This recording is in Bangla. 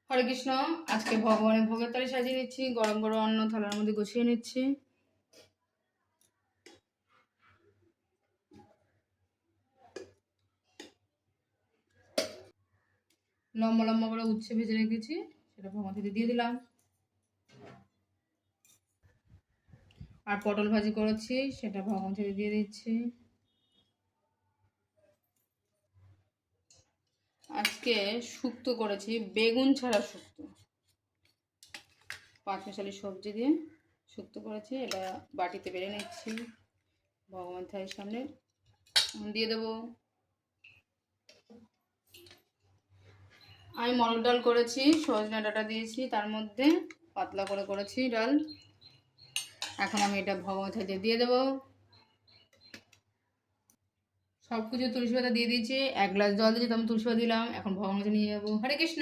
হরে কৃষ্ণ। আজকে ভগবানের ভোগের থালি সাজিয়ে নিচ্ছি, গরম গরম অন্ন থালার মধ্যে গুছিয়ে নিচ্ছি। লম্বা লম্বা করে উচ্ছে ভেজে রেখেছি, সেটা ভগবান থেকে দিয়ে দিলাম। আর পটল ভাজি করেছি, সেটা ভগবান থেকে দিয়ে দিচ্ছি। আজকে শুক্তো করেছি, বেগুন ছাড়া শুক্তো, 5 মিশালি সবজি দিয়ে শুক্তো করেছি। এটা বাটিতে বেড়ে নিচ্ছি, ভগবান থালির সামনে দিয়ে দেবো। আমি মরক ডাল করেছি, সজনে ডাঁটা দিয়েছি, তার মধ্যে পাতলা করে করেছি ডাল। এখন আমি এটা ভগবান থালিতে দিয়ে দেবো। সব কিছু তুলসী পাতা দিয়ে দিয়েছি, 1 গ্লাস জল দিয়েছি, আমি তুলসী পাতা দিলাম। এখন ভগবান নিয়ে যাবো। হরে কৃষ্ণ।